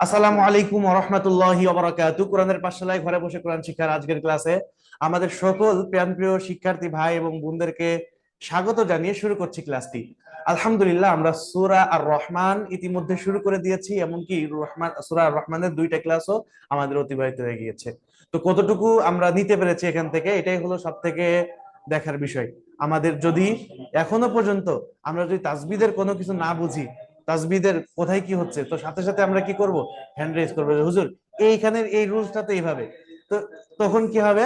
আসসালামু আলাইকুম ওয়া রাহমাতুল্লাহি ওয়া বারাকাতুহু। কোরআনের পাঠশালায় ঘরে বসে কোরআন শিক্ষার আজকের ক্লাসে আমাদের সকল প্রিয় শিক্ষার্থী ভাই এবং বোনদেরকে স্বাগত জানিয়ে শুরু করছি ক্লাসটি। আলহামদুলিল্লাহ, আমরা সূরা আর রহমান ইতিমধ্যে শুরু করে দিয়েছি, এমনকি সূরা আর রহমানের দুইটা ক্লাসও আমাদের অতিবাহিত হয়ে গিয়েছে। তো কতটুকু আমরা নিতে পেরেছি এখান থেকে, এটাই হলো সব থেকে দেখার বিষয়। আমাদের যদি এখনো পর্যন্ত আমরা যদি তাসবিদের কোনো কিছু না বুঝি, তাসবিদের কোথায় কি হচ্ছে, তো সাথে সাথে আমরা কি করব? হ্যান্ড রেজ করবো যে হুজুর এইখানের এই রুলসটা তো এইভাবে। তো তখন কি হবে?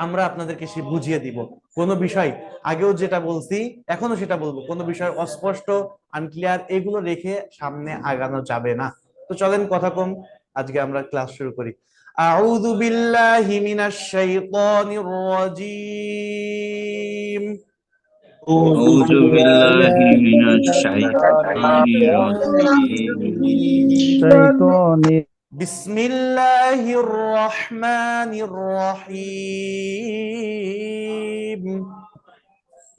আমরা আপনাদেরকে সে বুঝিয়ে দিব। কোনো বিষয় আগেও যেটা বলছি এখনো সেটা বলবো, কোনো বিষয় অস্পষ্ট, আনক্লিয়ার এগুলো রেখে সামনে আগানো যাবে না। তো চলেন কথা কম, আজকে আমরা ক্লাস শুরু করি। আউযু বিল্লাহি মিনাশ শাইতানির রাজীম। أعوذ بالله من الشيطان الرجيم বিসমিল্লাহির রহমানির রহিম।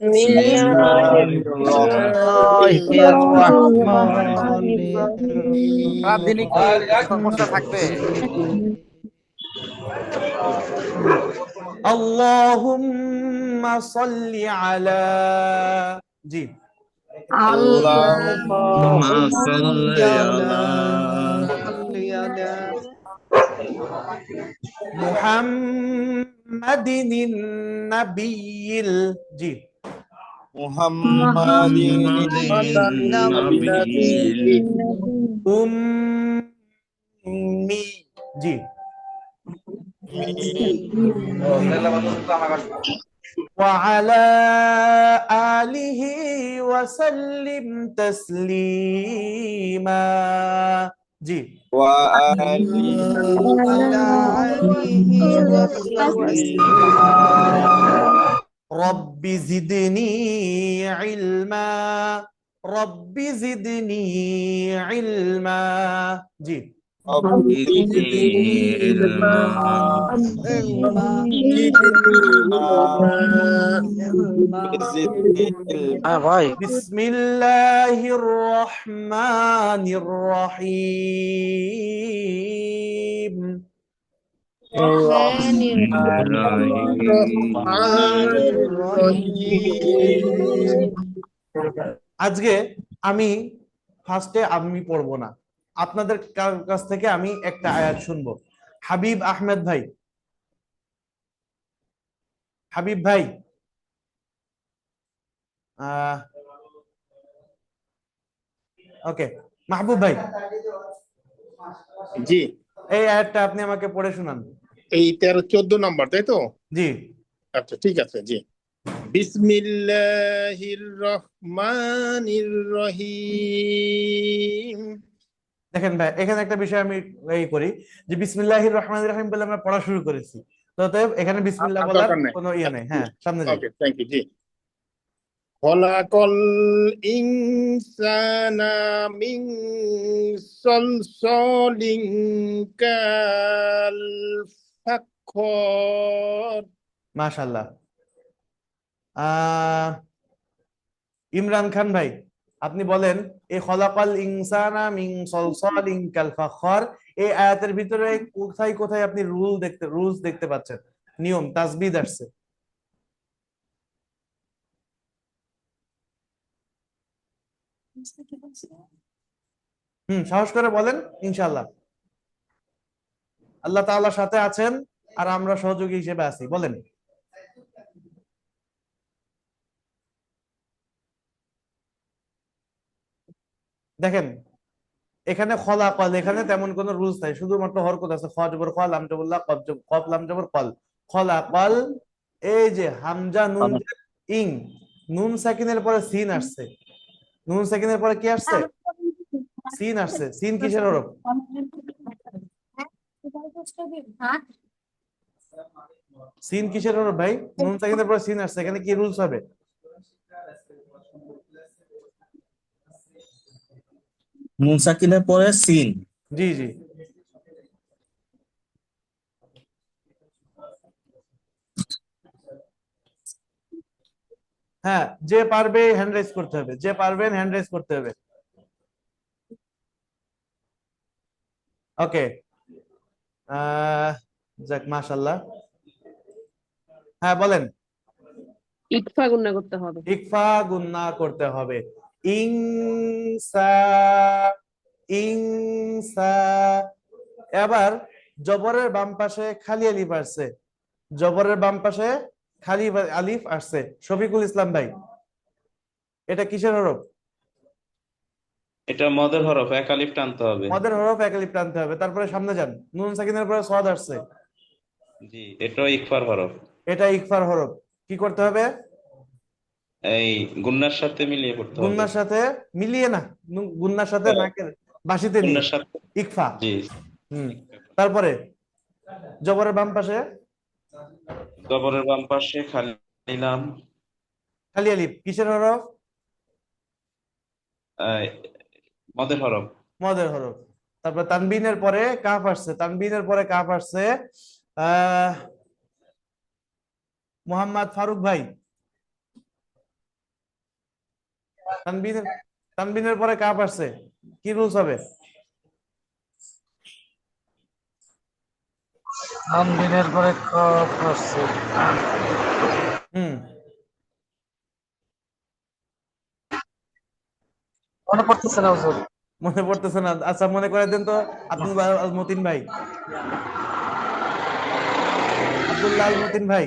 بسم الله الرحمن দিন একটু সমস্যা থাকবে। আল্লাহুম্মা সাল্লি আলা, জি, اللهم صل على মুহাম্মাদিন নাবিয়্যিল, জি, محمد النبي উম্মি, জি, وعلى آله وسلم تسليما، জি, وآله رب زدني علما، رب زدني علما، জি, زدني علما زدني হ্যাঁ ভাই, بسم الله الرحمن الرحيم. بسم الله আজকে আমি ফার্স্টে আমি পড়বো না, আপনাদের কাছ থেকে আমি একটা আয়াত শুনবো। হাবিব আহমেদ ভাই, হাবিব ভাই, আহ ওকে, মাহবুব ভাই, জি, এই আয়াতটা আপনি আমাকে পড়ে শোনান। এই 13-14 নম্বর, তাই তো? জি, আচ্ছা, ঠিক আছে। জি, বিসমিল্লাহির রহমানির রহিম। দেখেন ভাই, এখানে একটা বিষয় আমি এই করি যে বিসমিল্লাহির রহমানির রহিম বলে আমরা পড়া শুরু করেছি, তো অতএব এখানে বিসমিল্লাহ আর বলার দরকার নেই। কোনো ইয়ে নেই। হ্যাঁ, সামনে যাই। ওকে, থ্যাংক ইউ। জি, খলাকল ইনসানা মিন সলসলিন কাল ফাখর। মাশাআল্লাহ। আহ ইমরান খান ভাই, আপনি বলেন এই খলাকাল ইনসানা মিন সলসালিন কাল ফাখর, এই আয়াতের ভিতরে কোথায় কোথায় আপনি রুলস দেখতে পাচ্ছেন, নিয়ম তাসবিদ আসছে? সাহস করে বলেন, ইনশাআল্লাহ আল্লাহ তাআলা সাথে আছেন আর আমরা সহযোগী হিসেবে আছি, বলেন। দেখেন, এখানে খলাকাল, এখানে তেমন কোনো রুলস নাই, শুধুমাত্র হরকত আছে। খ জবর খ, লাম জবর লা, কফ লাম জবর কল। খলাকাল, এই যে হামজা নুন ইং, নুন সাকিনের পরে সিন আসছে। নুন সাকিনের পরে কি আসছে? সিন আসছে। সিন কিসের হরফ? সিন কিসের হরফ ভাই? নুন সাকিনের পরে সিন আসছে, এখানে কি রুলস হবে? নুন সাকিনের পরে সিন। জি জি, হ্যাঁ, যে পারবে হ্যান্ড রাইজ করতে হবে, যে পারবেন হ্যান্ড রাইজ করতে হবে। ওকে, আহ যাক মাশাল্লাহ। হ্যাঁ বলেন। ইকফা গুণা করতে হবে। ইকফা গুন্না করতে হবে। ইনসা, ইনসা। এবার জবরের বাম পাশে খালি আলিফ আসছে, জবরের বাম পাশে খালি আলিফ আসছে। শফিকুল ইসলাম ভাই, এটা কিসের হরফ? এটা মদের হরফ, এক আলিফ টানতে হবে। মদের হরফ, এক আলিফ টানতে হবে। তারপরে সামনে যান, নুন সাকিনের পরে সদ আসছে, জি, এটাও ইকফার হরফ। এটা ইকফার হরফ। কি করতে হবে? এই গুন্নার সাথে মিলিয়ে পড়তে হবে। গুন্নার সাথে মিলিয়ে না, গুন্নার সাথে নাকের বাসিতে নিয়ে গুন্নার সাথে, ইকফা। জি। হুম। তারপরে জবরের বাম পাশে জবরের বাম পাশে খালি লাম, খালি আলিফ, কিসের হরফ? আহ, মদের হরফ। মদের হরফ। তারপর তানবিনের পরে কাফ আসছে, তানবিনের পরে কাফ আসছে। আহ মোহাম্মদ ফারুক ভাই, তানবিনের তানবিনের পরে কাফ আসছে, কি রুলস হবে? দিনের পরে কফ আসছে। হুম। মনে পড়তেছে না হুজুর। মনে পড়তেছে না? আচ্ছা মনে করে দেন তো। আব্দুল আল মতিন ভাই, আব্দুল্লাহ আল মতিন ভাই,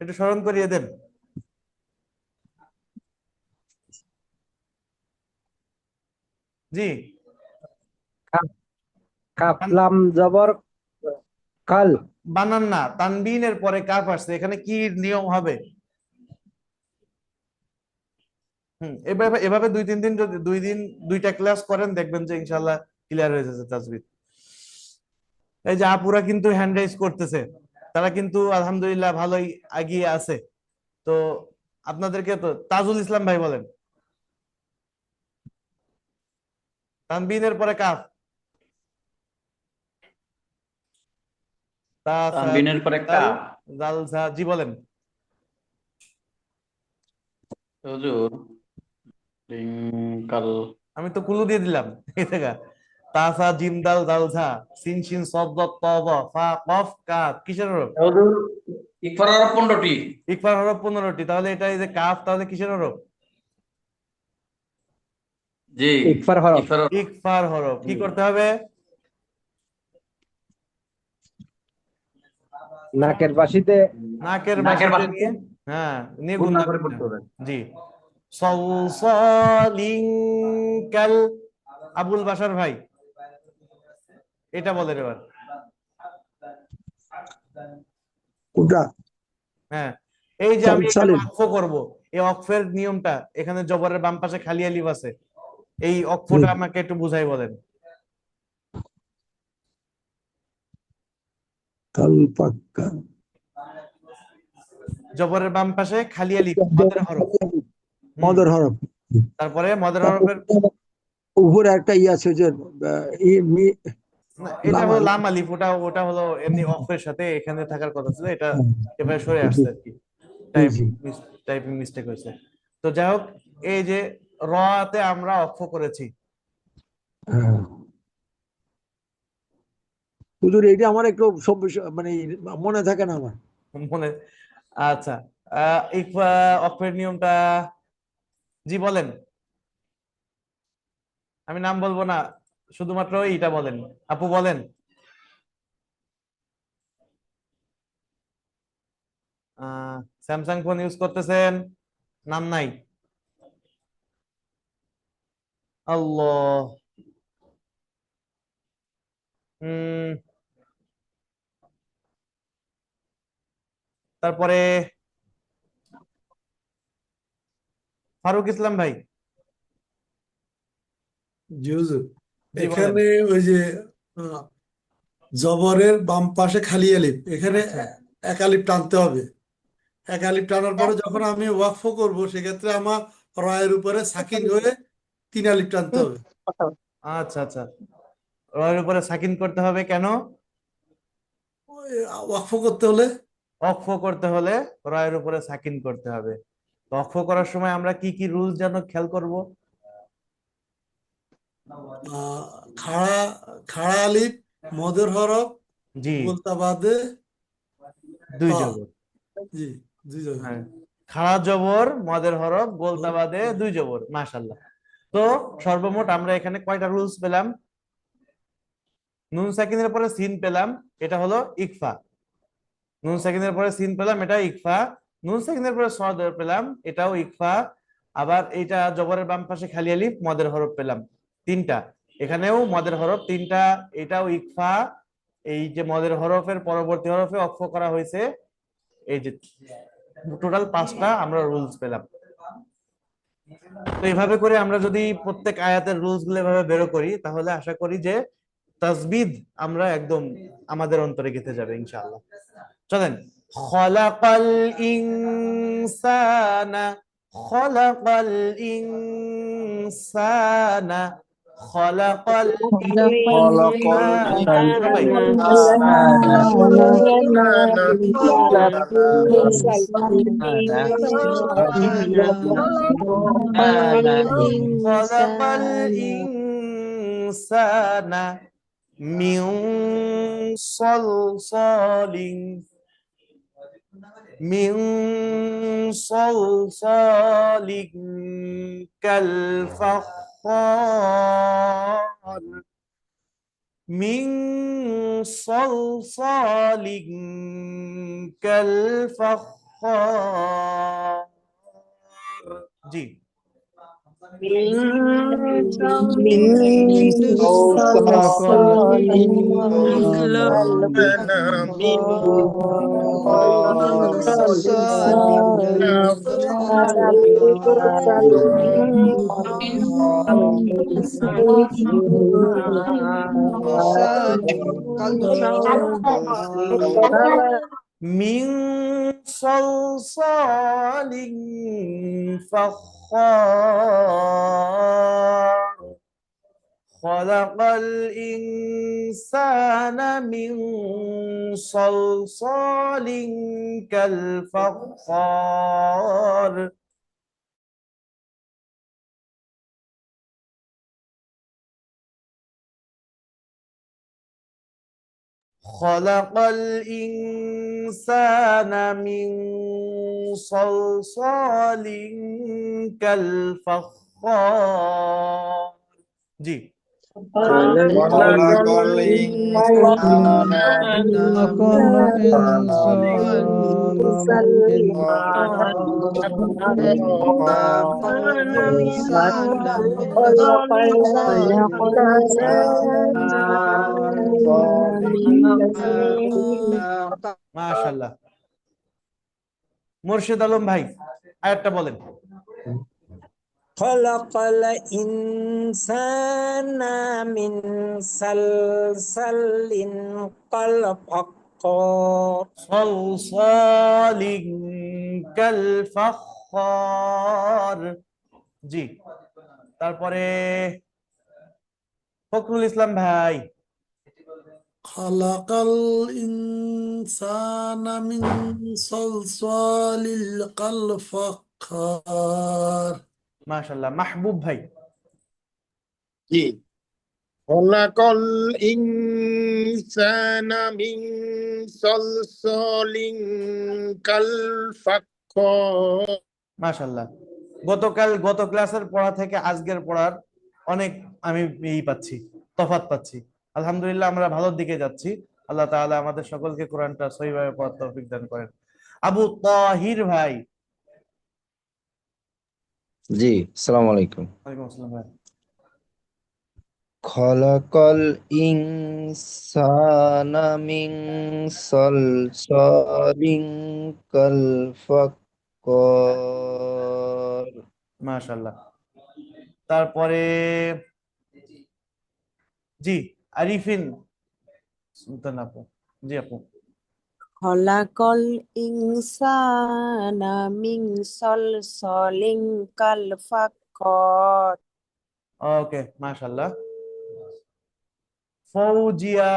একটু স্মরণ করিয়ে দেন। জি। কাফ লাম জবর কাল। বানান না, তানবিনের পরে কাফ আসছে, এখানে কি নিয়ম হবে? এভাবে এভাবে 2-3 দিন, যদি 2 দিন 2টা ক্লাস করেন, দেখবেন যে ইনশাল্লাহ ক্লিয়ার হয়ে যাচ্ছে তাজবিদ। এই যে আপুরা কিন্তু হ্যান্ড রাইজ করতেছে, তারা কিন্তু আলহামদুলিল্লাহ ভালোই এগিয়ে আছে। তো আপনাদেরকে তো তাজুল ইসলাম ভাই বলেন, তানবিনের পরে কাফ, তা সা তানবিনের পরে দাল, কাফ। জাল ঝা, জি বলেন। হুজুর, কাল। আমি তো কুলু দিয়ে দিলাম এই থেকে। তাসা জিম দাল জাল ঝা, সিন শিন সদ দত ত ব ফা কফ কাফ, কিসের হরফ? হুজুর, ইকফার হরফ 15টি। ইকফার হরফ 15টি, তাহলে এটা এই যে কাফ, তাহলে কিসের হরফ? জি, ইকফার হরফ। ইকফার হরফ। ইকফার হরফ। কি জি। করতে হবে? নাকের বাসিতে নাকের নাকের বাসিতে বাসাতে নিয়ে, হ্যাঁ, নিয়ে গুণনা গুণনা করে করতে পড়তে হবে। হবে। জি। সলসলিং কাল। আবুল বাশার ভাই, এটা বলেন এবার। কোনটা? হ্যাঁ, এই যে আমি এখানে সলসলিন। অক্ফ করব, এই অক্ফের নিয়মটা, এখানে জবরের বাম পাশে খালি আলিফ আছে, এই অক্ফটা আমাকে একটু বুঝাই বলেন। কাল পাক্কা। জবরের বাম পাশে খালি আলিফ, মদের হরফ। হুম। মদর হরফ। তারপরে মদের তারপর হরফের, উপরে একটা ই আছে যে না, এটা লামা। হলো লাম আলিফ, ওটা ওটা হলো এমনি অক্ষরের সাথে এখানে থাকার কথা ছিল, এটা এভাবে সরে আসছে আর কি, জি জি। টাইপিং মিস্টেক হয়েছে। তো যাই হোক, এই যে র তে আমরা অক্ষ করেছি। হ্যাঁ। হুজুর এইটা আমার একটু সব মানে মনে থাকে না আমার। মনে, আচ্ছা, অক্ষরের নিয়মটা, জি বলেন। আমি নাম বলবো না, শুধুমাত্র এইটা বলেন। আপু বলেন। স্যামসাং ফোন ইউজ করতেছেন, নাম নাই। আল্লাহ। উম তারপরে ফারুক ইসলাম ভাই, জি হুজুর, জি বলেন। এখানে ওই যে আহ, জবরের বাম পাশে খালি আলিফ, এখানে আচ্ছা, এক আলিফ টানতে হবে। এক আলিফ টানার পরে যখন আমি ওয়াকফ করব, সেক্ষেত্রে আমার রয়ের উপরে সাকিন হয়ে 3 আলিফ টানতে হবে। আচ্ছা, আচ্ছা। রয়ের উপরে সাকিন করতে হবে কেন? ওই ওয়াকফ করতে হলে অক্ষ করতে হলে রয়ের উপরে সাকিন করতে হবে। তো অক্ষ করার সময় আমরা কি কি রুলস যেন খেয়াল করব? আহ, খাড়া খাড়া আলিফ মদের হরফ জি, গোলতা বাদে দুই তা। জবর। জি, দুই জবর। হ্যাঁ, খাড়া জবর, মদের হরফ, গোলতা বাদে দুই জবর। মাশাআল্লাহ। তো সর্বমোট আমরা এখানে কয়টা রুলস পেলাম? নুন সাকিনের পরে সিন পেলাম, এটা হলো ইকফা। নুন সাকিনের পরে সিন পেলাম, এটা ইকফা। নুন সাকিনের পরে সদ পেলাম, এটাও ইকফা। আবার এটা জবরের বাম পাশে খালি আলিফ, মদের হরফ পেলাম তিনটা। এখানেও মদের হরফ তিনটা, এটাও ইকফা। এই যে মদের হরফের পরবর্তী হরফে অক্ফ করা হয়েছে, এই যে টোটাল 5টা আমরা রুলস পেলাম। তো এইভাবে করে আমরা যদি প্রত্যেক আয়াতের রুলস গুলো এভাবে বেরো করি, তাহলে আশা করি যে তাসবিদ আমরা একদম আমাদের অন্তরে গেঁথে যাবে ইনশাআল্লাহ। চলেন, খলাকাল ইনসানা, খলাকাল ইনসানা, খলাকাল ইনসানা। সবাই খলাকাল ইনসানা মিন সলসালিন, মিন সলসালিন কাল ফাখার, মিন সলসালিন কাল ফাখার। জি, মিন সলসালিন ফাখার, خلق الإنسان من صلصال كالفخار. خلق الإنسان من صلصال كالفخار. জি, মাশাআল্লাহ। মুর্শিদ আলম ভাই, আয়াতটা বলেন। খলাকাল ইনসানা মিন সালসালিন কাল ফাক্কার। সলসালিন কাল ফাখার। জি, তারপরে ফখরুল ইসলাম ভাই। খালাকাল ইনসানা মিন সলসালিল কাল ফাখার। মাশাআল্লাহ। মাহবুব ভাই। জি, খলাকাল ইনসানা মিন সলসালিন কাল ফাখার। মাশাআল্লাহ। গত ক্লাসের পড়া থেকে আজকের পড়ার অনেক আমি পাচ্ছি, তফাৎ পাচ্ছি। আলহামদুলিল্লাহ, আমরা ভালোর দিকে যাচ্ছি। আল্লাহ তাআলা আমাদের সকলকে কোরআনটা সহিভাবে পড়ার তৌফিক দান করেন। আবু তাহির ভাই। জি, আসসালামু আলাইকুম। ওয়ালাইকুম আসসালাম ভাই। খলাকাল ইনসানা মিন সালসালিন কাল ফাক্কার। মাশাআল্লাহ। তারপরে জি, আরিফিন সুলতান আপু। জি আপু। খলাকল ইনসানা মিন সলসলিন কাল ফাক্কার। ওকে, মাশাআল্লাহ। ফৌজিয়া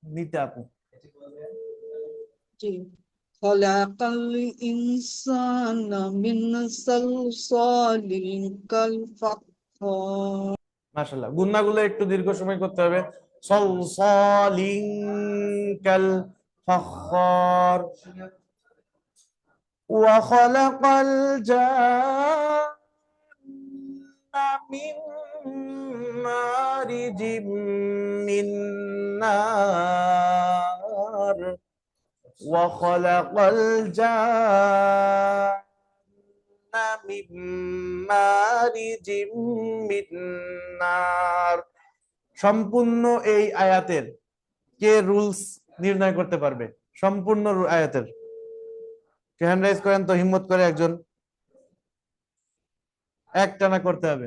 নিতা আপু। জি, খলাকাল ইনসানা মিন সালসালিন কাল ফাক্কার। মাশাআল্লাহ। গুন্নাগুলো একটু দীর্ঘ সময় করতে হবে। صلصال كالفخار وخلق الجان من مارج من نار وخلق الجان من مارج من نار। সম্পূর্ণ এই আয়াতের কে রুলস নির্ণয় করতে পারবে? সম্পূর্ণ আয়াতের কে হ্যান্ড রাইজ করেন তো, হিম্মত করে একজন। একটানা করতে হবে।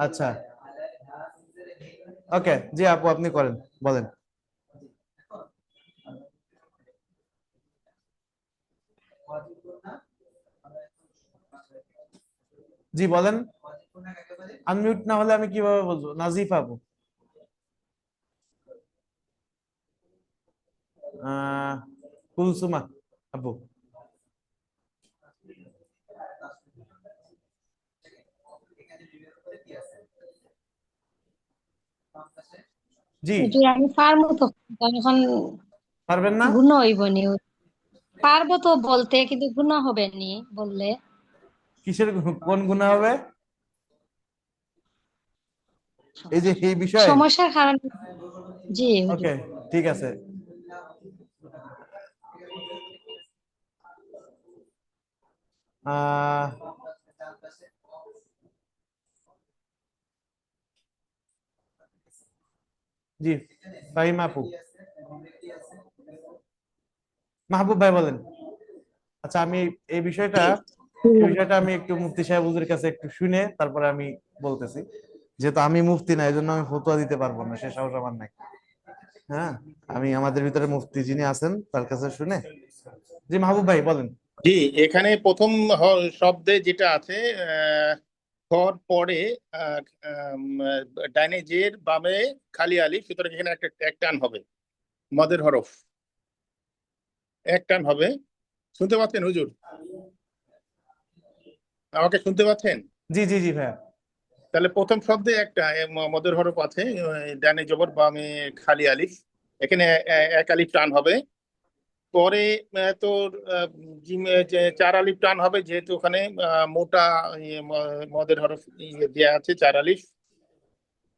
আচ্ছা, ওকে, জি আপু আপনি করেন, বলেন। জি বলেন। আনমিউট না হলে আমি কিভাবে বলবো? নাজিফ আপু। কুলসুমা আপু। জি আমি পারবো তো, এখন পারবেন না? গুণ হইব নি, পারবো তো বলতে, কিন্তু গুণ হবে নি বললে। কিসের কোন গুণা হবে? এই যে এই বিষয় সমস্যার কারণে। জি ওকে, ঠিক আছে। জি ফাহিমা আপু। মাহবুব ভাই বলেন। আচ্ছা, আমি এই বিষয়টা আমি একটু মুফতি সাহেব হুজুরের কাছে একটু শুনে তারপরে আমি বলতেছি, যেহেতু আমি মুফতি না, এই জন্য আমি ফতোয়া দিতে পারবো না, সে সাহস আমার নাই। হ্যাঁ, আমি আমাদের ভিতরে মুফতি যিনি আছেন তার কাছে শুনে। জি মাহবুব ভাই বলেন। জি, এখানে প্রথম শব্দে যেটা আছে খর পরে ডাইনে জের বামে খালি আলিফ, সুতরাং এখানে এক টান হবে, মদের হরফ এক টান হবে। শুনতে পাচ্ছেন হুজুর? আমাকে শুনতে পাচ্ছেন? জি জি জি ভাইয়া। তাহলে প্রথম শব্দে একটা মদের হরফ আছে, ডানে জবর বামে খালি আলিফ, এখানে এক আলিফ টান হবে। পরে তোর চার আলিফ টান হবে, যেহেতু ওখানে মোটা মদের হরফ দেওয়া আছে 4 আলিফ।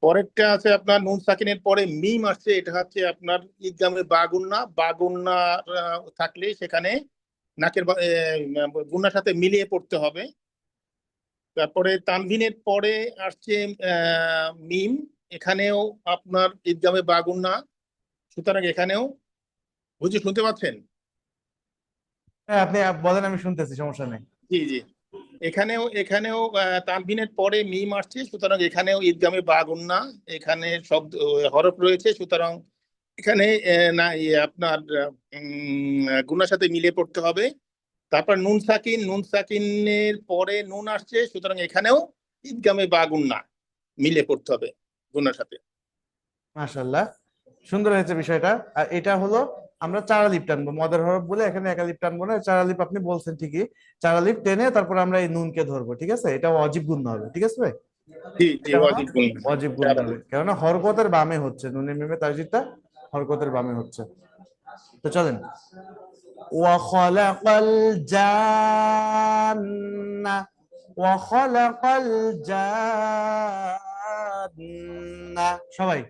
পরেরটা আছে আপনার নুন সাকিনের পরে মিম আসছে, এটা হচ্ছে আপনার ঈদগামে বাগুন্না থাকলে সেখানে নাকের গুন্নার সাথে মিলিয়ে পড়তে হবে। তারপরে তানভিনের পরে আসছে মিম, এখানেও আপনার ঈদগামে বাগুন্না, সুতরাং এখানেও বুঝে শুনতে পাচ্ছেন? হ্যাঁ আপনি বলেন, আমি শুনতেছি, সমস্যা নেই। জি জি, এখানেও তানভিনের পরে মিম আসছে, সুতরাং এখানেও ঈদগামে বাগুন্না, এখানে শব্দ হরফ রয়েছে, সুতরাং এখানে না আপনার গুণার সাথে মিলে পড়তে হবে। তারপর নুন সাকিনের পরে নুন আসছে, সুতরাং এখানেও ঈদগামে বাগুন্না মিলে পড়তে হবে গুণার সাথে। মাশাআল্লাহ, সুন্দর হয়েছে বিষয়টা। আর এটা হলো আমরা 4 আলিফ টানবো, মদের হরফ বলে এখানে 1 আলিফ টানবো না, 4 আলিফ আপনি বলছেন ঠিকই, 4 আলিফ টেনে তারপর আমরা এই নুনকে ধরবো, ঠিক আছে? এটা অজীব গুণ হবে, ঠিক আছে ভাই? জি জি, অজীব গুণ হবে, কেননা হরকতের বামে হচ্ছে, নুনের মিমে তাসদীদটা হরকতের বামে হচ্ছে। তো চলেন। ওয়াখালাকাল জান্না, ওয়াখালাকাল জান্না, সবাই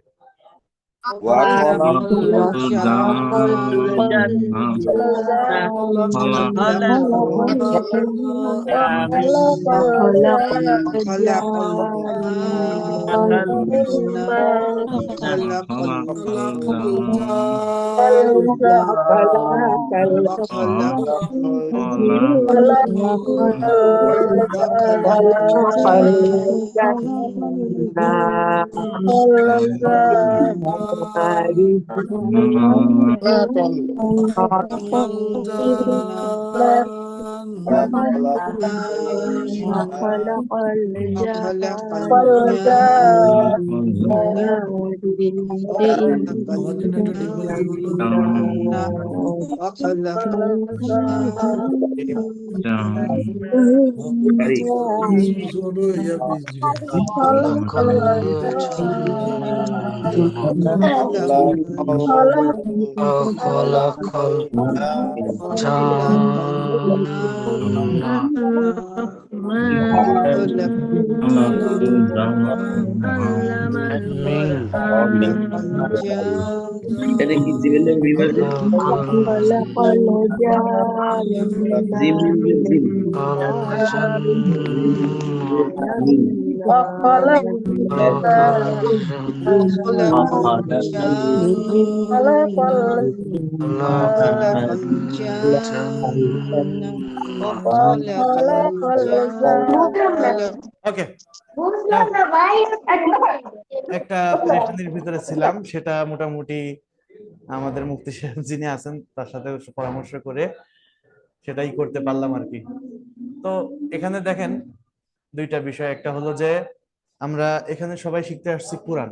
Sono ya bizri. এটা কি জিমেলের বিভাজন? জিম জিম ওকে, একটা পেরেশানির ভিতরে ছিলাম, সেটা মোটামুটি আমাদের মুফতি সাহেব যিনি আছেন তার সাথে পরামর্শ করে সেটাই করতে পারলাম আর কি। তো এখানে দেখেন দুইটা বিষয়, একটা হলো যে আমরা এখানে সবাই শিখতে আসছি কোরআন।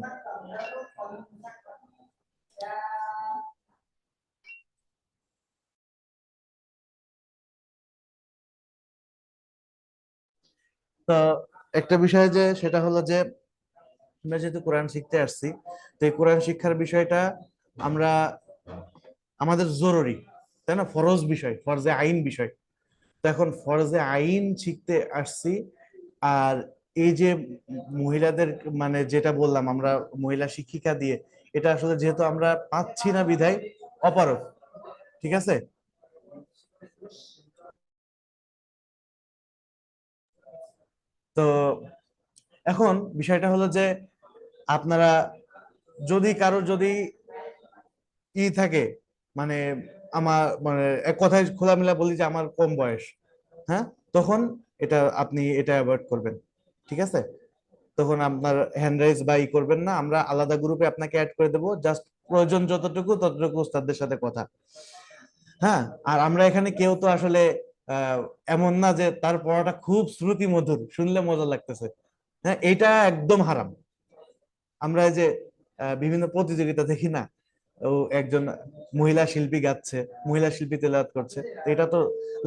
তো একটা বিষয় যে সেটা হলো যে আমরা যেহেতু কোরআন শিখতে আসছি, তো এই কোরআন শিক্ষার বিষয়টা আমরা আমাদের জরুরি, তাই না? ফরজ বিষয়, ফরজে আইন বিষয়। তো এখন ফরজে আইন শিখতে আসছি, আর এই যে মহিলাদের মানে যেটা বললাম আমরা মহিলা শিক্ষিকা দিয়ে, এটা আসলে যেহেতু আমরা পাচ্ছি না বিধায় অপারগ, ঠিক আছে? তো এখন বিষয়টা হলো যে আপনারা যদি কারো যদি থাকে, মানে আমার মানে এক কথায় খোলামেলা বলি যে আমার কম বয়স, হ্যাঁ, তখন আপনি এটা অ্যাভয়েড করবেন, ঠিক আছে? তখন আপনার হ্যান্ড রাইজ বা করবেন না, আমরা আলাদা গ্রুপে আপনাকে অ্যাড করে দেবো, জাস্ট প্রয়োজন যতটুকু ততটুকু ওস্তাদদের সাথে কথা। হ্যাঁ, আর আমরা এখানে কেউ তো আসলে আহ এমন না যে তার পড়াটা খুব শ্রুতি মধুর, শুনলে মজা লাগতেছে, হ্যাঁ, এটা একদম হারাম। আমরা এই যে বিভিন্ন প্রতিযোগিতা দেখি না, ও একজন মহিলা শিল্পী গাচ্ছে, মহিলা শিল্পী তেলাওয়াত করছে, তো এটা তো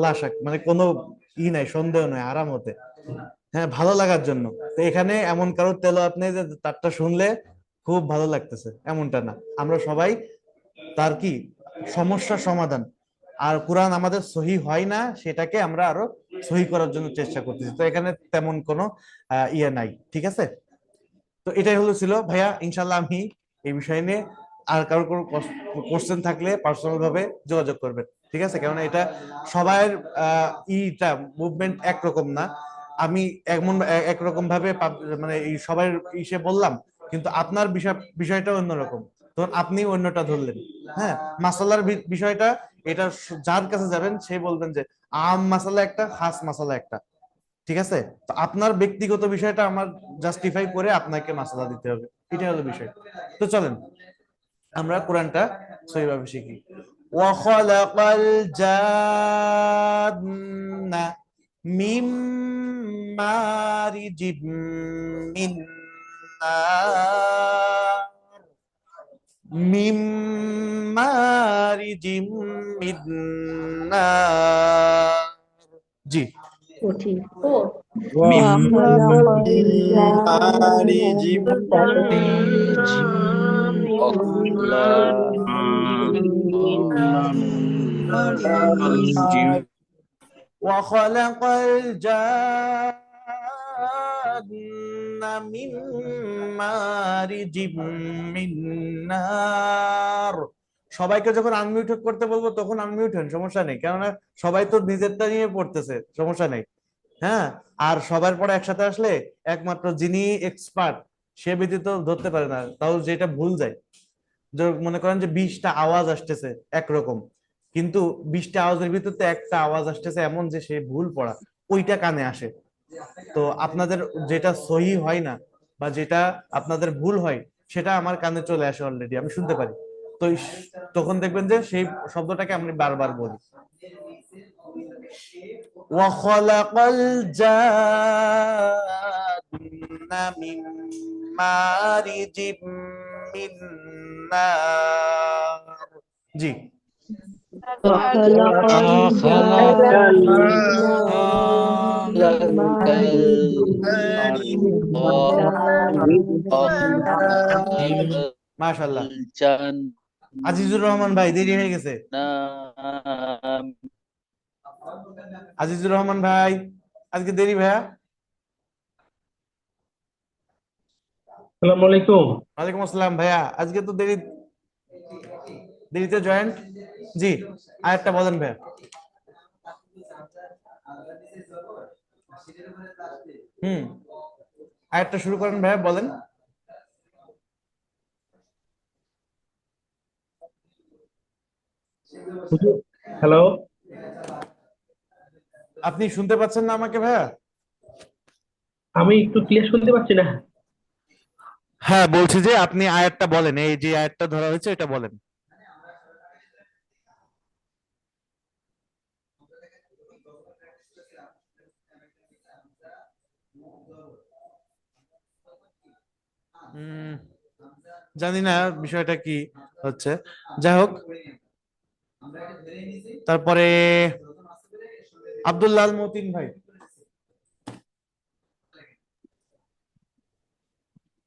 লাশাক মানে কোনো নাই, সন্দেহ নয় আরাম হতে, হ্যাঁ, ভালো লাগার জন্য। তো এখানে এমন কারোর তেলাওয়াত নেই যে তারটা শুনলে খুব ভালো লাগতেছে, এমনটা না। আমরা সবাই তার কি সমস্যার সমাধান, আর কোরআন আমাদের সহি হয় না সেটাকে আমরা আরো সহি করার জন্য চেষ্টা করতেছি। তো এখানে তেমন কোনো নাই, ঠিক আছে? তো এটাই হলো ছিল ভাইয়া, ইনশাল্লাহ আমি এই বিষয় নিয়ে আর কারোর কোনো কোশ্চেন থাকলে পার্সোনাল ভাবে যোগাযোগ করবেন, ঠিক আছে? কেননা এটা সবার ইটা মুভমেন্ট একরকম না। আমি এমন একরকম ভাবে মানে এই সবার ইসে বললাম, কিন্তু আপনার বিষয়টা অন্যরকম, তখন আপনি অন্যটা ধরলেন। হ্যাঁ, মাসালার বিষয়টা এটা যার কাছে যাবেন সে বলবেন যে আম মাসালা একটা, খাস মাসালা একটা, ঠিক আছে? তো আপনার ব্যক্তিগত বিষয়টা আমার জাস্টিফাই করে আপনাকে মাসালা দিতে হবে, এটা হলো বিষয়। তো চলেন আমরা কোরআনটা সহিভাবে শিখি। ওয়াখালাকাল জান্না মিম মারিজিম মিন নার, মিম মারিজিম মিন নার। জি, وخلق الجن من مارج من نار। সবাইকে যখন আনমিউট করতে বলবো তখন আনমিউট হন, সমস্যা নেই, কেননা সবাই তো নিজেরটা নিয়ে পড়তেছে, সমস্যা নেই। হ্যাঁ, আর সবার পরে একসাথে আসলে একমাত্র যিনি এক্সপার্ট সে ব্যতীত ধরতে পারে না, তাও যেটা ভুল যায়। মনে করেন যে 20টা আওয়াজ আসতেছে একরকম, কিন্তু 20টা আওয়াজের ভিতর তো একটা আওয়াজ আসতেছে এমন যে সে ভুল পড়া, ওইটা কানে আসে। তো আপনাদের যেটা সহি হয় না বা যেটা আপনাদের ভুল হয় সেটা আমার কানে চলে আসে অলরেডি, আমি শুনতে পারি। তো তখন দেখবেন যে সেই শব্দটাকে আমি বারবার বলি। وخلق الجن من مارج من نار। জি, وخلق وخلق الجن من مارج মাশাআল্লাহ। আজিজুর রহমান ভাই, দেরি হয়ে গেছে। আজিজুর রহমান ভাই, আজকে দেরি ভাইয়া। আসসালামু আলাইকুম। ওয়ালাইকুম আসসালাম ভাইয়া, আজকে তো দেরিতে জয়েন্ট। জি, আরেকটা বলেন ভাইয়া। আরেকটা শুরু করেন ভাইয়া, বলেন। হ্যালো, আপনি শুনতে পাচ্ছেন না আমাকে ভাইয়া? আমি একটু ক্লিয়ার শুনতে পাচ্ছি না। হ্যাঁ, বলছি যে আপনি আয়াতটা বলেন, এই যে আয়াতটা ধরা হয়েছে এটা বলেন। জানি না বিষয়টা কি হচ্ছে, যাই হোক। তারপরে আব্দুল্লাহ আল মতিন ভাই।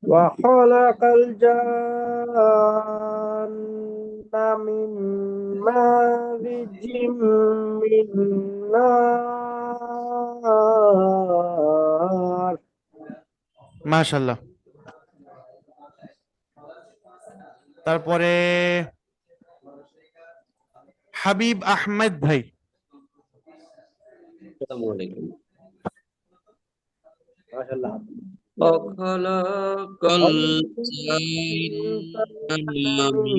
وخلق الجن من مارج من نار মাশাআল্লাহ। তারপরে হাবিব আহমেদ ভাই। وخلق الجن من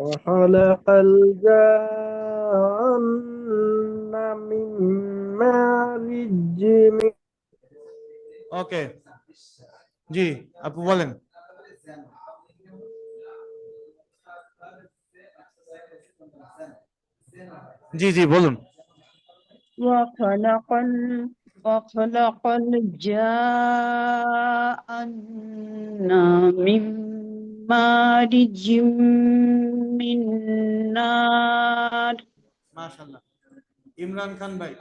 وخلق الجن من مارج من ওকে, জি আপু বলেন। জি জি বলুন। وخلق الجن من مارج من نار মাশাআল্লাহ। ইমরান খান ভাই।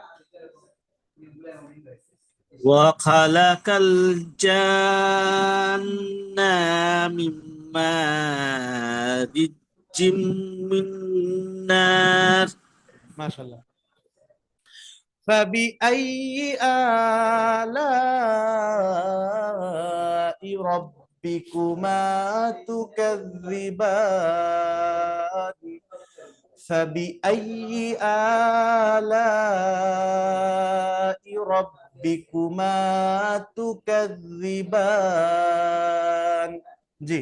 وخلق الجن من مارج من نار মাশাআল্লাহ। فبأي آلاء ربكما تكذبان فبأي آلاء ربكما تكذبان জি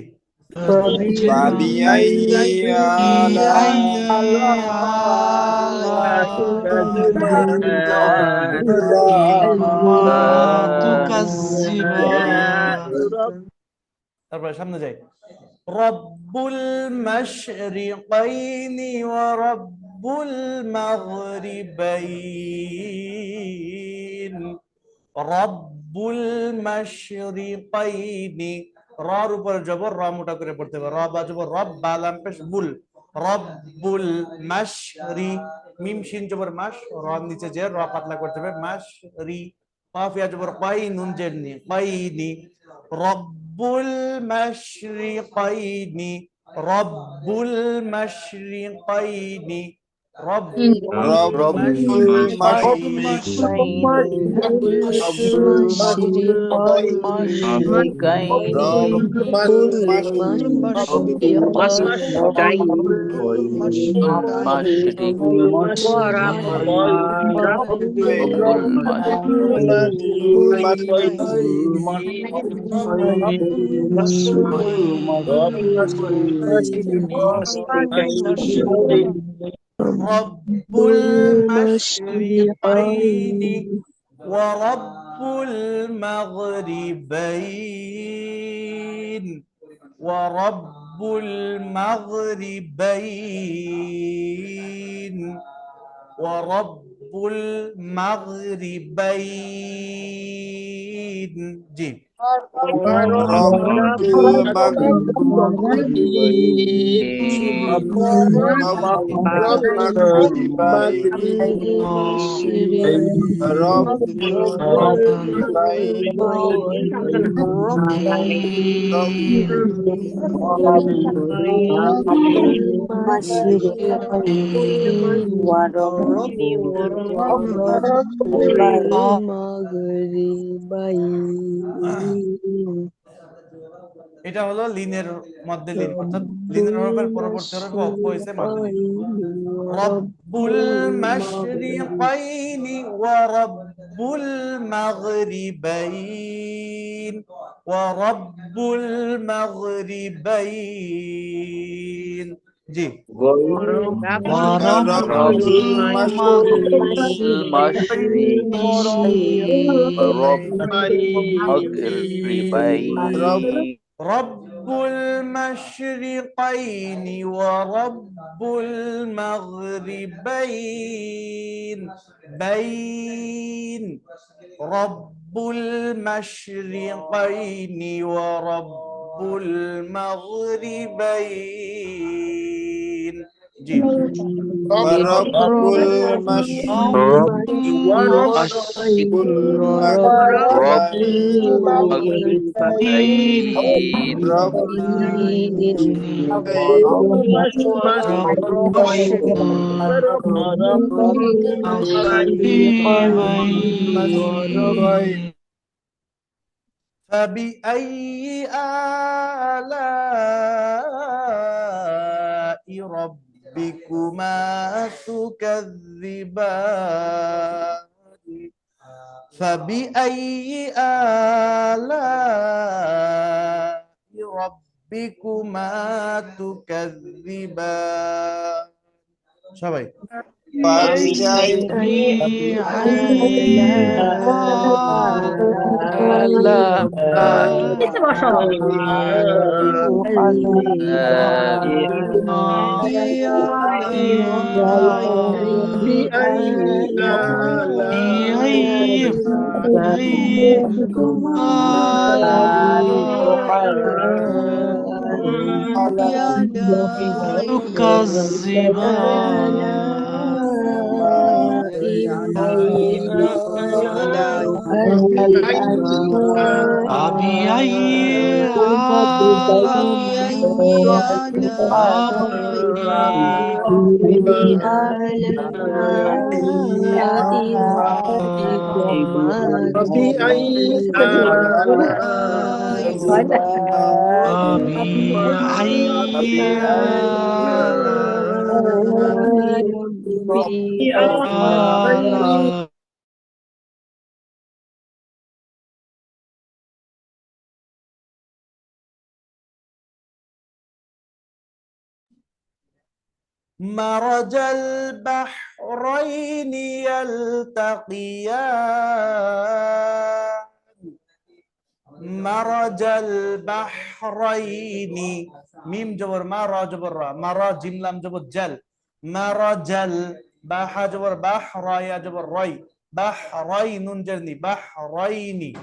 فبأي তারপরে সামনে যাই। রব্বুল মাশরিকাইনি ওয়া রব্বুল মাগরিবাইন রব্বুল মাশরিকাইনি, রর উপরে জবর, র মোটা করে পড়তে হবে, র বা জবর রব, বা লাম পেশ বুল, রব্বুল মাশরি, মিম শিন জবর মাশ, র নিচে যে, র পাতলা করতে হবে, মাশরি, কাফ ইয়া জবর কাই, নুন জের নি, কাইনি, রব্বুল মাশরিকাইনি রব্বুল মাশরিকাইনি রব্বুল রব্বুল মাশরিকাইনি ওয়া রব্বুল মাগরিবাইন ওয়া রব্বুল মাগরিবাইন ওয়া রব্বুল মাগরিবাইন জি ورب المغربين ورب المغربين رب المغربين المشرقين ورب المغربين এটা হলো লিনের মধ্যে লিন, অর্থাৎ লিনের হরফের পরবর্তী হরফ অক্ষ হইছে মাদ্দে লিন। রব্বুল মাশরিকাইনি ওয়া রব্বুল মাগরিবাইন ওয়া রব্বুল মাগরিবাইন। জি رب المشرقين ورب المغربين بين رب المشرقين ورب المغربين جي ورب المشرق ورب المغربين رب فبأي آلاء ربكما تكذبان فبأي آلاء ربكما تكذبان সবাই مرج البحرين يلتقيان مرج البحرين ميم جبر ما را جبر را مرا جيم لام جبر جل مرج البح جبر بحر يا جبر راي بحرين جرني بحرين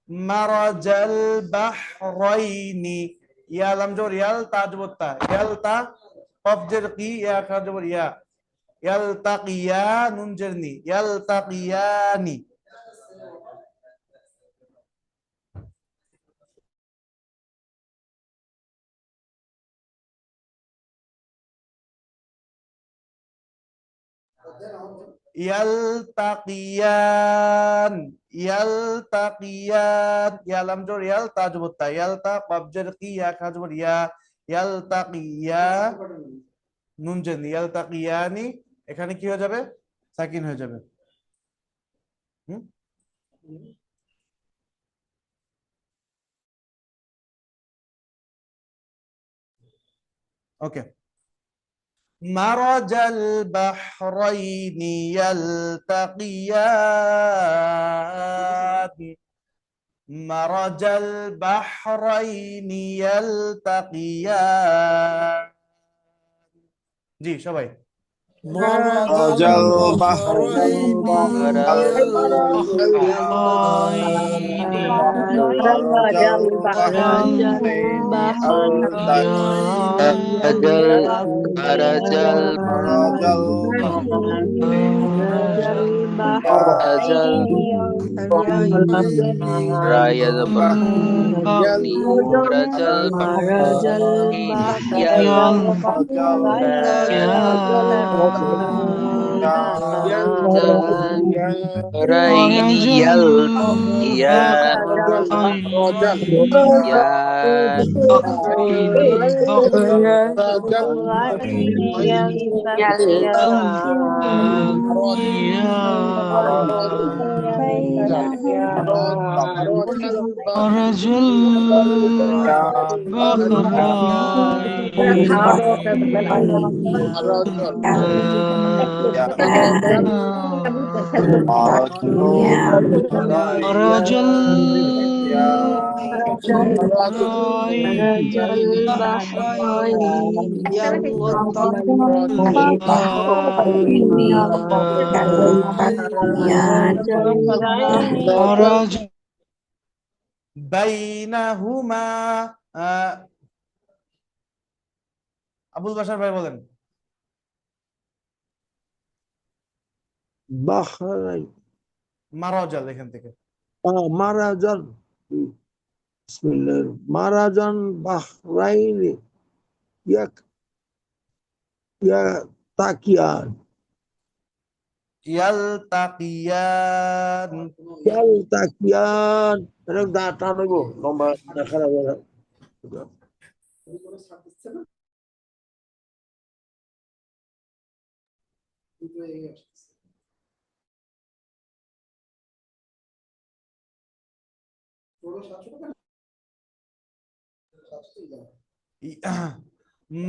مرج البحرين يا لم جبر يل تا جبر تا يل تا قف جر قي يا كا جبر يا يلتقيان نون جرني يلتقيان يلتقيان يلتقيان يا لم جر يل تا جبر تا يل تا قف جر قي يا كا جبر يا يلتقيا নুন জেনি ইয়ালতাকিয়ানি এখানে কি হয়ে যাবে সাকিন হয়ে যাবে ওকে। মারাজাল বাহরাইনি ইয়ালতাকিয়ান, মারাজাল বাহরাইনি ইয়ালতাকিয়ান। জি সবাই। মারাজাল বাহরাইনি ইয়ালতাকিয়ান, মারাজাল বাহরাইনি ইয়ালতাকিয়ান, مرج মারাজাল راية زبر مرج বাইনাহুমা, আবুল বাশার ভাই বলেন। বাহরাইন, মারাজাল এখান থেকে। মারাজান, বিসমিল্লাহ, মারাজান বাহরাইনি ইয়ালতাকিয়ান, ইয়ালতাকিয়ান, ইয়ালতাকিয়ান। এটা টান হইব, লম্বা দেখা যাবে না।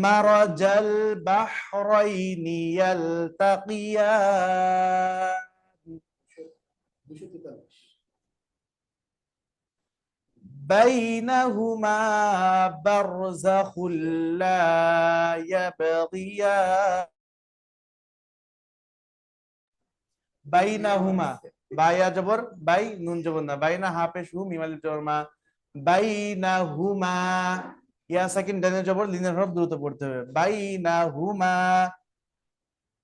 মারাজাল বাহরাইনি ইয়ালতাকিয়ান, বাইনাহুমা বারযাখুল লা ইয়াবগিয়ান। বাইনাহুমা, বায়া জবর বাই, নুন জবর না, বাইনা হাফেশ হু মিম আলিফ জবর মা, বাইনাহুমা, ইয়া সাকিন ডানে জবর, লিনের হরফ দ্রুত পড়তে হবে। বাইনাহুমা,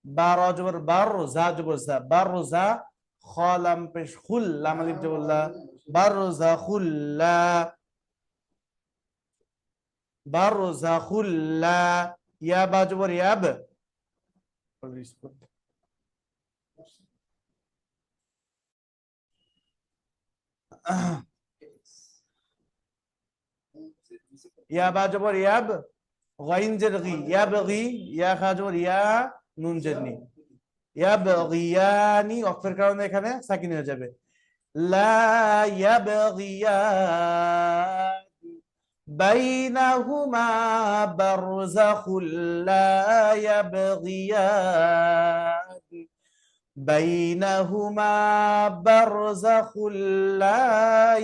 বা র জবর বার, জা জবর জা, বারযা, খ লাম পেশ খুল, লাম আলিফ জবর লা, বারযাখুল্লা, বারযাখুল্লা, ইয়া বা জবর ইয়াব, ইয়া বা জবর ইয়াব, গাইন জের গি, ইয়াবগি, ইয়া খা জবর ইয়া, নুন জের নি, ইয়াবগিয়ানি, ওয়াকফের কারণে এখানে সাকিন হয়ে যাবে। লা ইয়াবগিয়ান বাইনাহুমা বারযাখুল লা ইয়াবগিয়ান, বাইনাহুমা বারযাখুল লা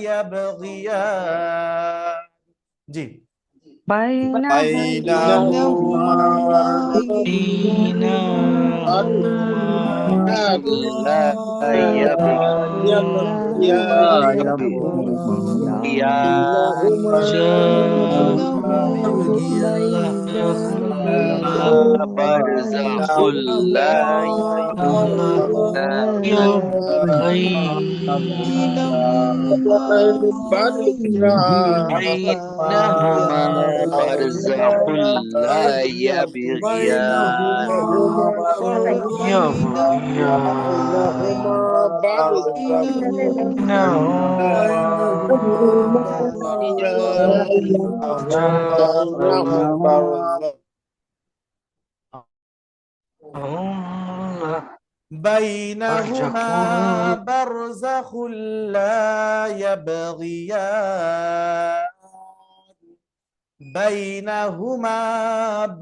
ইয়াবগিয়ান। জি। بينهما برزخ لا يبغيان বাইনাহুমা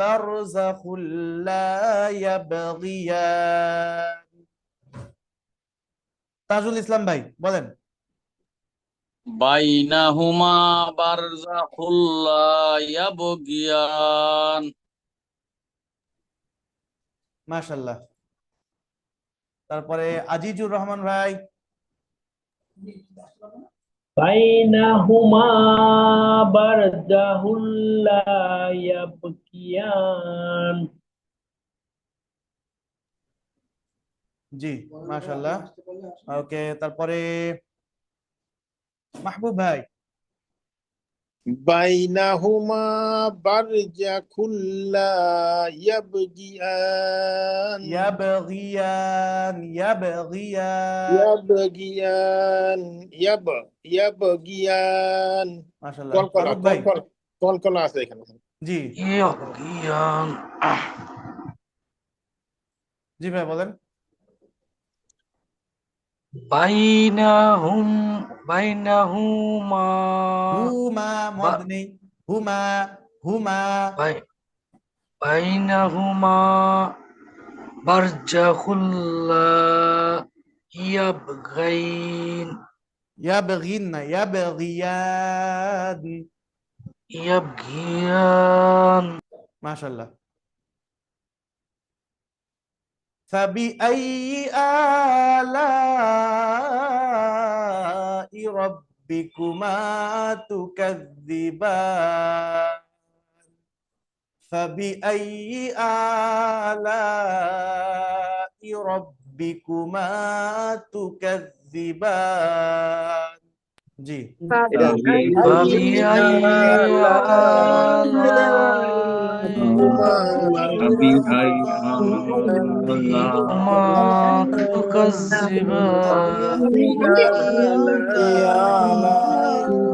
বারযাখুল লা ইয়াবগিয়ান। তাজুল ইসলাম ভাই বলেন। বাইনাহুমা বারযাখুল লা ইয়াবগিয়ান। মাশাআল্লাহ। তারপরে আজিজুর রহমান ভাই। বাইনাহুমা বারজাহুল লা ইয়াবকিয়ান। জি মাশাআল্লাহ। ওকে, তারপরে মাহবুব ভাই। বাইনাহুমা বারজাখুল লা ইয়াবগিয়ান। ইয়াবগিয়ান ইয়াবগিয়ান। ইয়াবগিয়ান ইয়াবগিয়ান। মাশাআল্লাহ। কলকলা ফারুক ভাই। কলকলা কলকলা আছে এখানে। জি ইয়াবগিয়ান। জি ভাই বলেন। বাইনাহুমা হুমা মদ নেই। হুমা হুমা। বাইনাহুমা বারজাখুল লা ইয়াবগাইন। ইয়াবগিন না, ইয়াবগিয়ান। ইয়াবগিয়ান। মাশাআল্লাহ। فبأي آلاء ربكما تكذبان. فبأي آلاء ربكما تكذبان. জি فبأي فبأي آلاء ربكما تكذبان.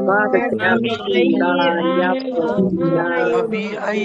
فبأي آلاء ربكما تكذبان. فبأي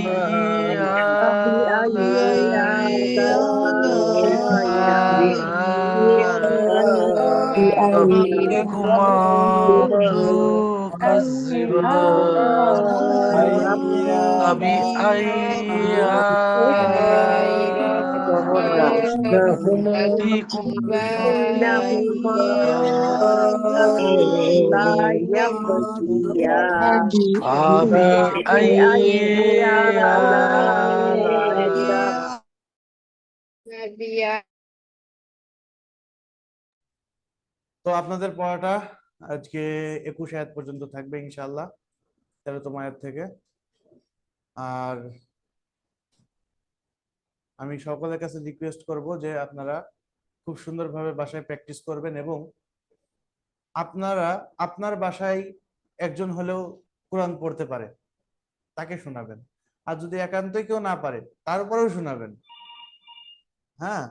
তো আপনাদের পড়াটা আজকে 21 আয়াত পর্যন্ত থাকবে ইনশাআল্লাহ, 13তম আয়াত থেকে। আর আমি সকলের কাছে রিকোয়েস্ট করব যে আপনারা খুব সুন্দরভাবে বাসায় প্র্যাকটিস করবেন এবং আপনারা আপনার বাসায় একজন হলেও কোরআন পড়তে পারে তাকে শোনাবেন, আর যদি একান্তই কেউ না পারে তারপরেও শোনাবেন। হ্যাঁ,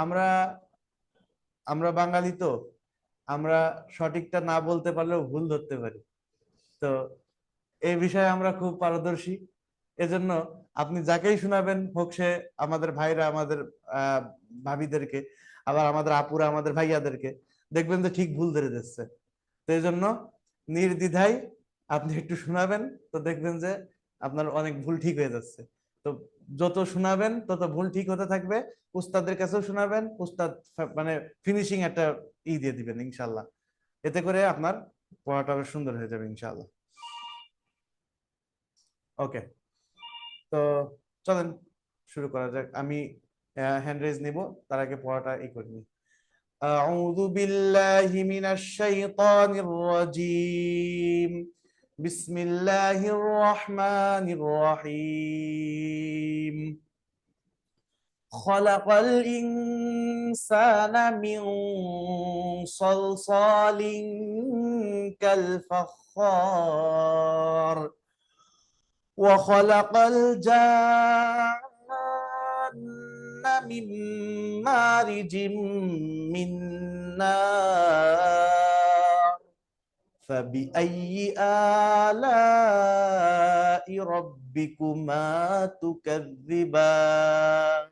আমরা আমরা বাঙালি তো, আমরা সঠিকটা না বলতে পারলেও ভুল ধরতে পারি। তো এই বিষয়ে আমরা খুব পারদর্শী। এজন্য আপনি যাকেই শোনাবেন, হোক সে আমাদের ভাইরা, আমাদের ভাবিদেরকে, আবার আমাদের আপুরা, আমাদের ভাইয়াদেরকে, দেখবেন যে ঠিক ভুল ধরে যাচ্ছে। তো এই জন্য নির্দ্বিধায় আপনি একটু শোনাবেন, তো দেখবেন যে আপনার অনেক ভুল ঠিক হয়ে যাচ্ছে। তো যত শোনাবেন তত ভুল ঠিক হতে থাকবে। উস্তাদের কাছেও শোনাবেন, উস্তাদ মানে ফিনিশিং একটা দিয়ে দিবেন ইনশাল্লাহ। এতে করে আপনার পড়াটা আরো সুন্দর হয়ে যাবে ইনশাল্লাহ। ওকে, তো চলেন শুরু করা যাক। আমি হ্যান্ড রেজ নিব, তার আগে পড়াটা এই করে নিই। أعوذ بالله من الشيطان الرجيم. بسم الله الرحمن الرحيم. خلق الإنسان من صلصال كالفخار وخلق الجان من مارج من نار. فبأي آلاء ربكما تكذبان.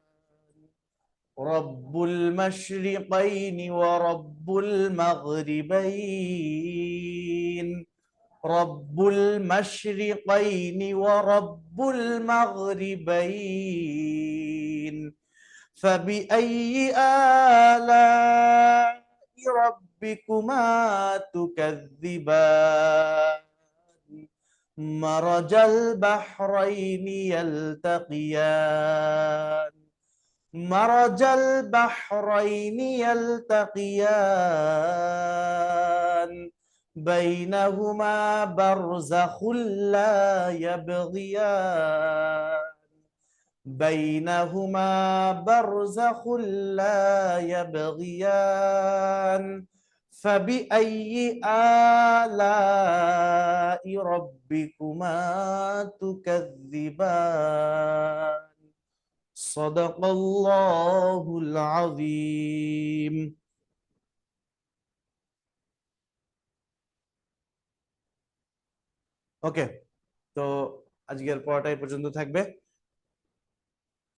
رب المشرقين ورب المغربين রব্বুল মাশরিকাইনি ওয়া রব্বুল মাগরিবাইন ফাবিআইয়ি আলাই রাব্বিকুমা তুকাযযিবান মারাজাল বাহরাইনি ইয়ালতাকিয়ান مرج البحرين يلتقيان بينهما برزخ لا يبغيان بينهما برزخ لا يبغيان فبأي آلاء ربكما تكذبان صدق الله العظيم ওকে, তো আজকের পড়াটা এই পর্যন্ত থাকবে।